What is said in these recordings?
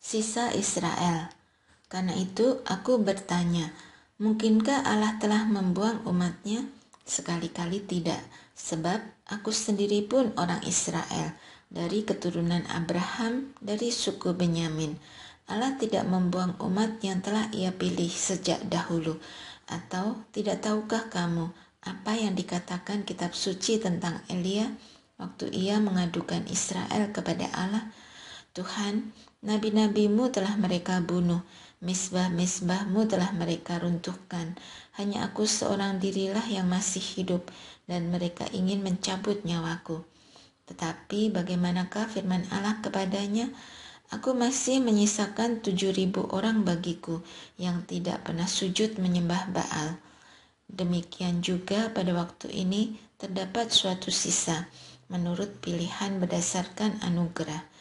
Sisa Israel. Karena itu aku bertanya, mungkinkah Allah telah membuang umatnya? Sekali-kali tidak, sebab aku sendiri pun orang Israel, dari keturunan Abraham, dari suku Benyamin. Allah tidak membuang umat yang telah Ia pilih sejak dahulu. Atau tidak tahukah kamu apa yang dikatakan kitab suci tentang Elia waktu ia mengadukan Israel kepada Allah? Tuhan, nabi-nabimu telah mereka bunuh, misbah-misbahmu telah mereka runtuhkan. Hanya aku seorang dirilah yang masih hidup, dan mereka ingin mencabut nyawaku. Tetapi bagaimanakah firman Allah kepadanya? Aku masih menyisakan 7.000 orang bagiku yang tidak pernah sujud menyembah Baal. Demikian juga pada waktu ini terdapat suatu sisa menurut pilihan berdasarkan anugerah.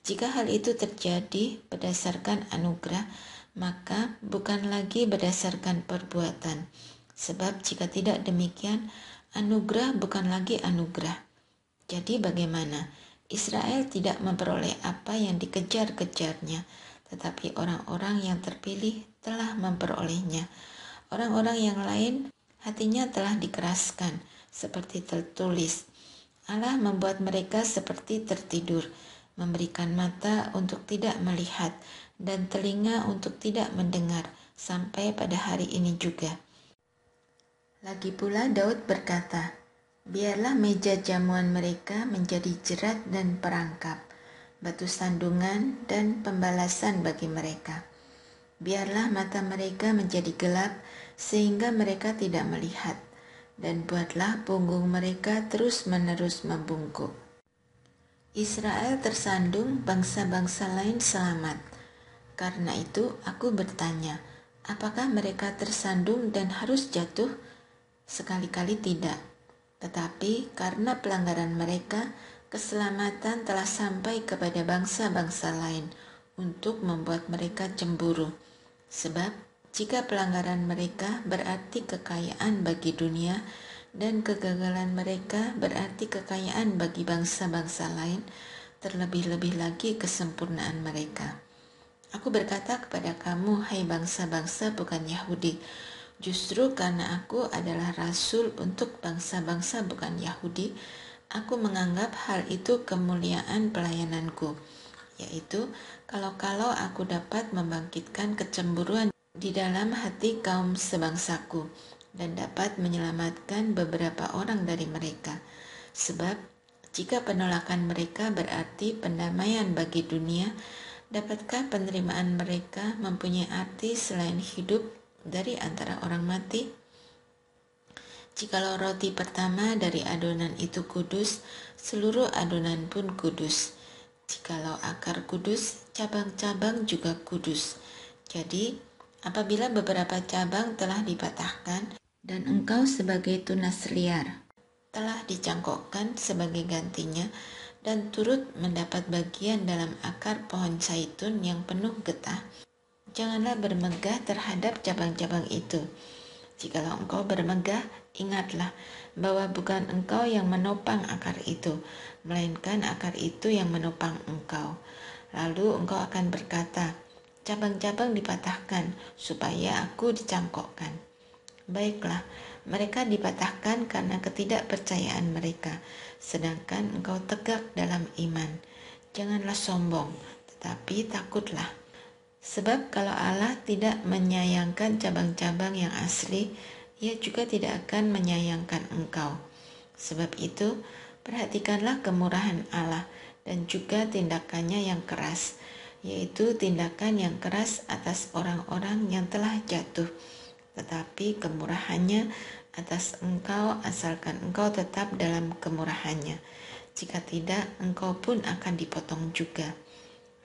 Jika hal itu terjadi berdasarkan anugerah, maka bukan lagi berdasarkan perbuatan. Sebab jika tidak demikian, anugerah bukan lagi anugerah. Jadi bagaimana? Israel tidak memperoleh apa yang dikejar-kejarnya, tetapi orang-orang yang terpilih telah memperolehnya. Orang-orang yang lain hatinya telah dikeraskan, seperti tertulis. Allah membuat mereka seperti tertidur, memberikan mata untuk tidak melihat dan telinga untuk tidak mendengar sampai pada hari ini juga. Lagi pula Daud berkata, biarlah meja jamuan mereka menjadi jerat dan perangkap, batu sandungan dan pembalasan bagi mereka. Biarlah mata mereka menjadi gelap sehingga mereka tidak melihat, dan buatlah punggung mereka terus-menerus membungkuk. Israel tersandung, bangsa-bangsa lain selamat. Karena itu aku bertanya, apakah mereka tersandung dan harus jatuh? Sekali-kali tidak. Tetapi karena pelanggaran mereka, keselamatan telah sampai kepada bangsa-bangsa lain untuk membuat mereka cemburu. Sebab jika pelanggaran mereka berarti kekayaan bagi dunia, dan kegagalan mereka berarti kekayaan bagi bangsa-bangsa lain, terlebih-lebih lagi kesempurnaan mereka. Aku berkata kepada kamu, hai bangsa-bangsa bukan Yahudi, justru karena aku adalah rasul untuk bangsa-bangsa bukan Yahudi, aku menganggap hal itu kemuliaan pelayananku, yaitu kalau-kalau aku dapat membangkitkan kecemburuan di dalam hati kaum sebangsaku, dan dapat menyelamatkan beberapa orang dari mereka. Sebab jika penolakan mereka berarti pendamaian bagi dunia, dapatkah penerimaan mereka mempunyai arti selain hidup dari antara orang mati? Jikalau roti pertama dari adonan itu kudus, seluruh adonan pun kudus. Jikalau akar kudus, cabang-cabang juga kudus. Jadi, apabila beberapa cabang telah dipatahkan, dan engkau sebagai tunas liar telah dicangkokkan sebagai gantinya, dan turut mendapat bagian dalam akar pohon zaitun yang penuh getah, janganlah bermegah terhadap cabang-cabang itu. Jikalau engkau bermegah, ingatlah bahwa bukan engkau yang menopang akar itu, melainkan akar itu yang menopang engkau. Lalu engkau akan berkata, cabang-cabang dipatahkan supaya aku dicangkokkan. Baiklah, mereka dipatahkan karena ketidakpercayaan mereka, sedangkan engkau tegak dalam iman. Janganlah sombong, tetapi takutlah. Sebab kalau Allah tidak menyayangkan cabang-cabang yang asli, Ia juga tidak akan menyayangkan engkau. Sebab itu, perhatikanlah kemurahan Allah dan juga tindakannya yang keras, yaitu tindakan yang keras atas orang-orang yang telah jatuh, tetapi kemurahannya atas engkau asalkan engkau tetap dalam kemurahannya. Jika tidak, engkau pun akan dipotong juga.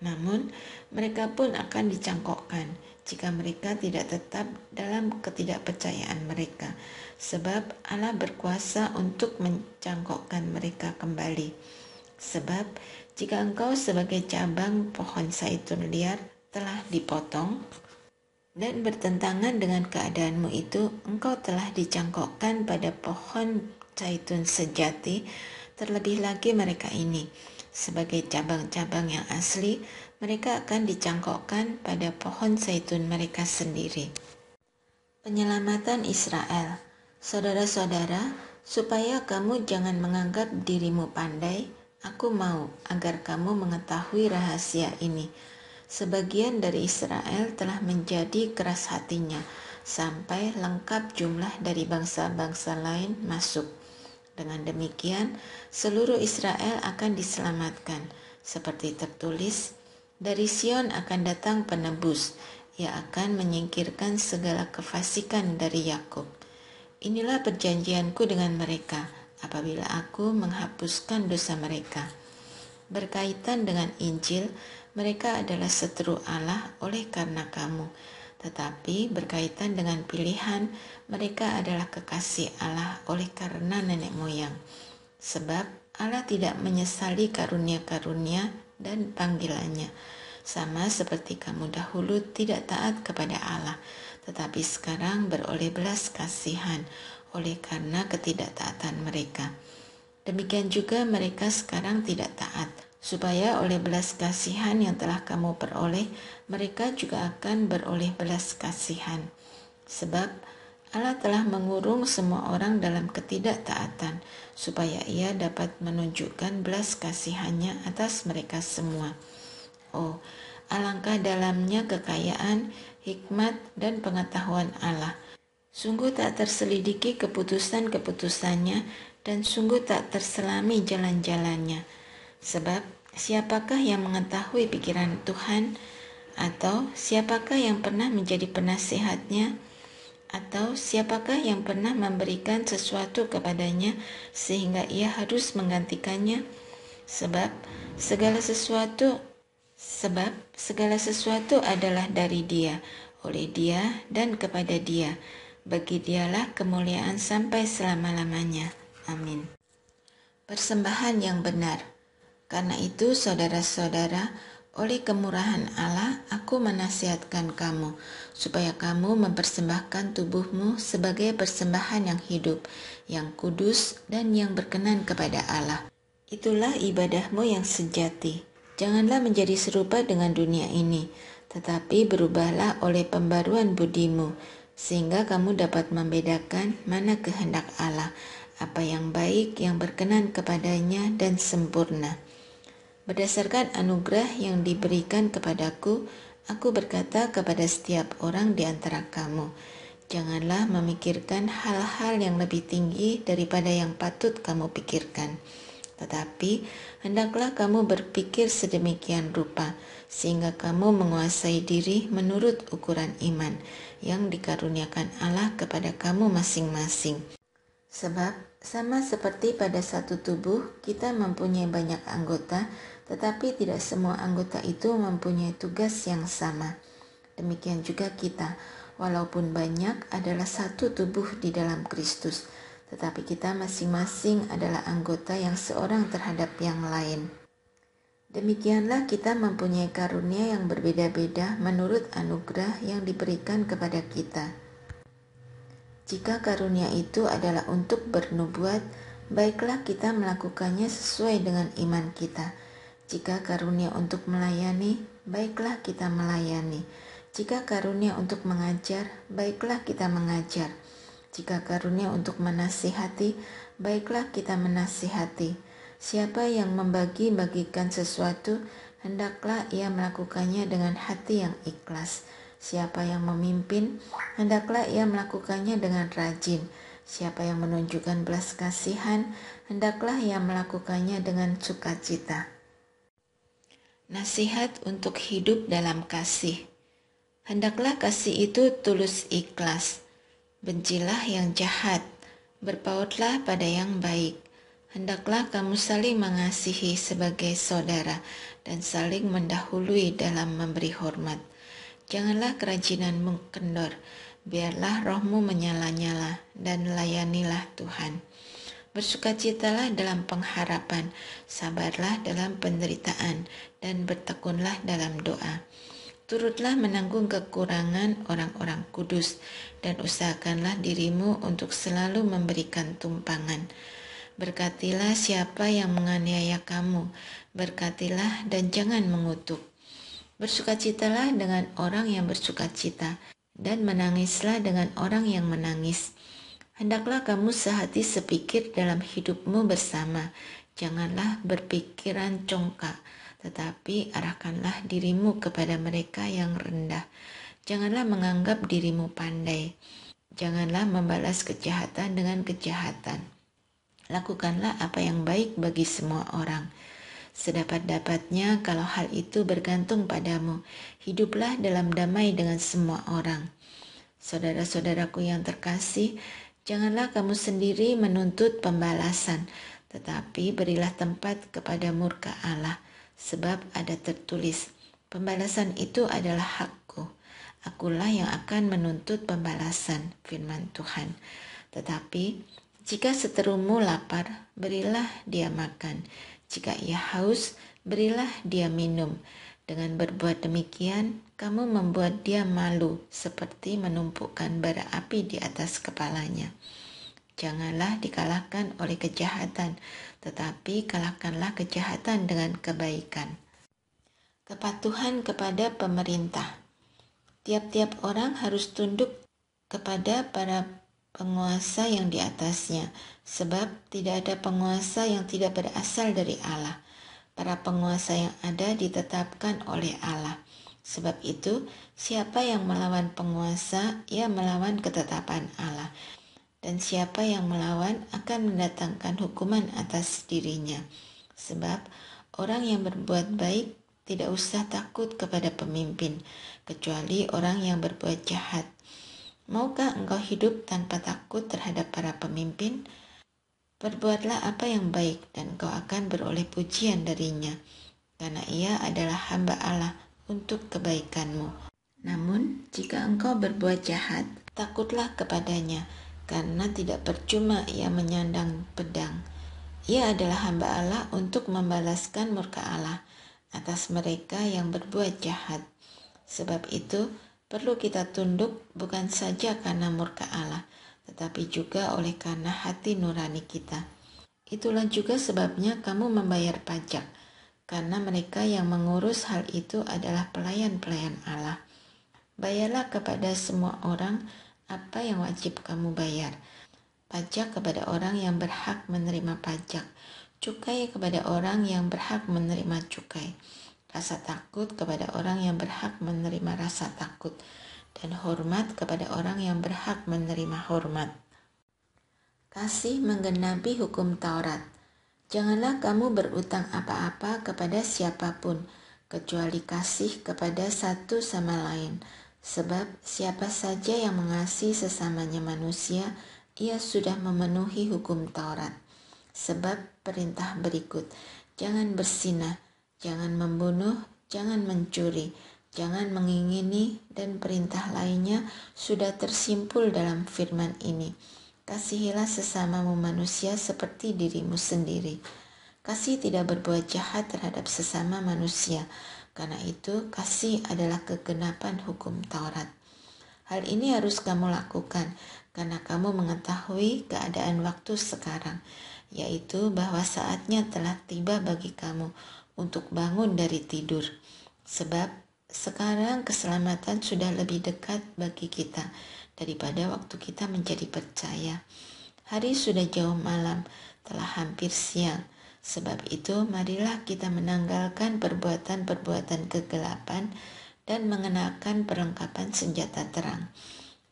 Namun, mereka pun akan dicangkokkan jika mereka tidak tetap dalam ketidakpercayaan mereka, sebab Allah berkuasa untuk mencangkokkan mereka kembali. Sebab, jika engkau sebagai cabang pohon zaitun liar telah dipotong, dan bertentangan dengan keadaanmu itu, engkau telah dicangkokkan pada pohon zaitun sejati. Terlebih lagi mereka ini, sebagai cabang-cabang yang asli, mereka akan dicangkokkan pada pohon zaitun mereka sendiri. Penyelamatan Israel. Saudara-saudara, supaya kamu jangan menganggap dirimu pandai, aku mau agar kamu mengetahui rahasia ini. Sebagian dari Israel telah menjadi keras hatinya, sampai lengkap jumlah dari bangsa-bangsa lain masuk. Dengan demikian, seluruh Israel akan diselamatkan. Seperti tertulis, dari Sion akan datang penebus, ia akan menyingkirkan segala kefasikan dari Yakub. Inilah perjanjianku dengan mereka, apabila aku menghapuskan dosa mereka. Berkaitan dengan Injil, mereka adalah seteru Allah oleh karena kamu. Tetapi berkaitan dengan pilihan, mereka adalah kekasih Allah oleh karena nenek moyang. Sebab Allah tidak menyesali karunia-karunia dan panggilannya, sama seperti kamu dahulu tidak taat kepada Allah, tetapi sekarang beroleh belas kasihan oleh karena ketidaktaatan mereka. Demikian juga mereka sekarang tidak taat, supaya oleh belas kasihan yang telah kamu peroleh, mereka juga akan beroleh belas kasihan. Sebab Allah telah mengurung semua orang dalam ketidaktaatan, supaya ia dapat menunjukkan belas kasihannya atas mereka semua. Oh, alangkah dalamnya kekayaan, hikmat, dan pengetahuan Allah. Sungguh tak terselidiki keputusan-keputusannya, dan sungguh tak terselami jalan-jalannya. Sebab siapakah yang mengetahui pikiran Tuhan? Atau siapakah yang pernah menjadi penasihatnya? Atau siapakah yang pernah memberikan sesuatu kepadanya sehingga ia harus menggantikannya? Sebab segala sesuatu adalah dari Dia, oleh Dia, dan kepada Dia. Bagi Dialah kemuliaan sampai selama-lamanya. Amin. Persembahan yang benar. Karena itu, saudara-saudara, oleh kemurahan Allah, aku menasihatkan kamu, supaya kamu mempersembahkan tubuhmu sebagai persembahan yang hidup, yang kudus, dan yang berkenan kepada Allah. Itulah ibadahmu yang sejati. Janganlah menjadi serupa dengan dunia ini, tetapi berubahlah oleh pembaruan budimu, sehingga kamu dapat membedakan mana kehendak Allah, apa yang baik, yang berkenan kepadanya, dan sempurna. Berdasarkan anugerah yang diberikan kepadaku, aku berkata kepada setiap orang di antara kamu, janganlah memikirkan hal-hal yang lebih tinggi daripada yang patut kamu pikirkan. Tetapi hendaklah kamu berpikir sedemikian rupa, sehingga kamu menguasai diri menurut ukuran iman yang dikaruniakan Allah kepada kamu masing-masing. Sebab sama seperti pada satu tubuh, kita mempunyai banyak anggota, tetapi tidak semua anggota itu mempunyai tugas yang sama. Demikian juga kita, walaupun banyak, adalah satu tubuh di dalam Kristus, tetapi kita masing-masing adalah anggota yang seorang terhadap yang lain. Demikianlah kita mempunyai karunia yang berbeda-beda menurut anugerah yang diberikan kepada kita. Jika karunia itu adalah untuk bernubuat, baiklah kita melakukannya sesuai dengan iman kita. Jika karunia untuk melayani, baiklah kita melayani. Jika karunia untuk mengajar, baiklah kita mengajar. Jika karunia untuk menasihati, baiklah kita menasihati. Siapa yang membagi-bagikan sesuatu, hendaklah ia melakukannya dengan hati yang ikhlas. Siapa yang memimpin, hendaklah ia melakukannya dengan rajin. Siapa yang menunjukkan belas kasihan, hendaklah ia melakukannya dengan sukacita. Nasihat untuk hidup dalam kasih. Hendaklah kasih itu tulus ikhlas. Bencilah yang jahat, berpautlah pada yang baik. Hendaklah kamu saling mengasihi sebagai saudara dan saling mendahului dalam memberi hormat. Janganlah kerajinanmu kendor, biarlah rohmu menyala-nyala dan layanilah Tuhan. Bersukacitalah dalam pengharapan, sabarlah dalam penderitaan, dan bertekunlah dalam doa. Turutlah menanggung kekurangan orang-orang kudus, dan usahakanlah dirimu untuk selalu memberikan tumpangan. Berkatilah siapa yang menganiaya kamu, berkatilah dan jangan mengutuk. Bersukacitalah dengan orang yang bersukacita, dan menangislah dengan orang yang menangis. Hendaklah kamu sehati sepikir dalam hidupmu bersama. Janganlah berpikiran congkak, tetapi arahkanlah dirimu kepada mereka yang rendah. Janganlah menganggap dirimu pandai. Janganlah membalas kejahatan dengan kejahatan. Lakukanlah apa yang baik bagi semua orang. Sedapat-dapatnya kalau hal itu bergantung padamu, hiduplah dalam damai dengan semua orang. Saudara-saudaraku yang terkasih, janganlah kamu sendiri menuntut pembalasan, tetapi berilah tempat kepada murka Allah, sebab ada tertulis, pembalasan itu adalah hakku. Akulah yang akan menuntut pembalasan, firman Tuhan. Tetapi jika seterumu lapar, berilah dia makan. Jika ia haus, berilah dia minum. Dengan berbuat demikian, kamu membuat dia malu seperti menumpukan bara api di atas kepalanya. Janganlah dikalahkan oleh kejahatan, tetapi kalahkanlah kejahatan dengan kebaikan. Kepatuhan kepada pemerintah. Tiap-tiap orang harus tunduk kepada para penguasa yang di atasnya, sebab tidak ada penguasa yang tidak berasal dari Allah. Para penguasa yang ada ditetapkan oleh Allah. Sebab itu, siapa yang melawan penguasa, ia melawan ketetapan Allah. Dan siapa yang melawan akan mendatangkan hukuman atas dirinya. Sebab orang yang berbuat baik tidak usah takut kepada pemimpin, kecuali orang yang berbuat jahat. Maukah engkau hidup tanpa takut terhadap para pemimpin? Berbuatlah apa yang baik dan engkau akan beroleh pujian darinya, karena ia adalah hamba Allah untuk kebaikanmu. Namun, jika engkau berbuat jahat, takutlah kepadanya, karena tidak percuma ia menyandang pedang. Ia adalah hamba Allah untuk membalaskan murka Allah atas mereka yang berbuat jahat. Sebab itu, perlu kita tunduk bukan saja karena murka Allah, tetapi juga oleh karena hati nurani kita. Itulah juga sebabnya kamu membayar pajak, karena mereka yang mengurus hal itu adalah pelayan-pelayan Allah. Bayarlah kepada semua orang apa yang wajib kamu bayar. Pajak kepada orang yang berhak menerima pajak, cukai kepada orang yang berhak menerima cukai, rasa takut kepada orang yang berhak menerima rasa takut, dan hormat kepada orang yang berhak menerima hormat. Kasih menggenapi hukum Taurat. Janganlah kamu berutang apa-apa kepada siapapun, kecuali kasih kepada satu sama lain. Sebab siapa saja yang mengasihi sesamanya manusia, ia sudah memenuhi hukum Taurat. Sebab perintah berikut, jangan berzinah, jangan membunuh, jangan mencuri, jangan mengingini, dan perintah lainnya sudah tersimpul dalam firman ini. Kasihilah sesamamu manusia seperti dirimu sendiri. Kasih tidak berbuat jahat terhadap sesama manusia, karena itu kasih adalah kegenapan hukum Taurat. Hal ini harus kamu lakukan, karena kamu mengetahui keadaan waktu sekarang, yaitu bahwa saatnya telah tiba bagi kamu untuk bangun dari tidur. Sebab sekarang keselamatan sudah lebih dekat bagi kita daripada waktu kita menjadi percaya. Hari sudah jauh malam, telah hampir siang. Sebab itu marilah kita menanggalkan perbuatan-perbuatan kegelapan dan mengenakan perlengkapan senjata terang.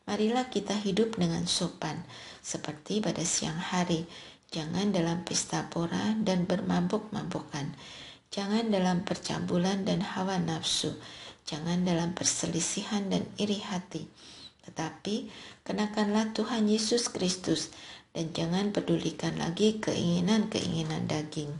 Marilah kita hidup dengan sopan, seperti pada siang hari. Jangan dalam pesta pora dan bermabuk-mabukan. Jangan dalam percabulan dan hawa nafsu. Jangan dalam perselisihan dan iri hati. Tetapi kenakanlah Tuhan Yesus Kristus dan jangan pedulikan lagi keinginan-keinginan daging.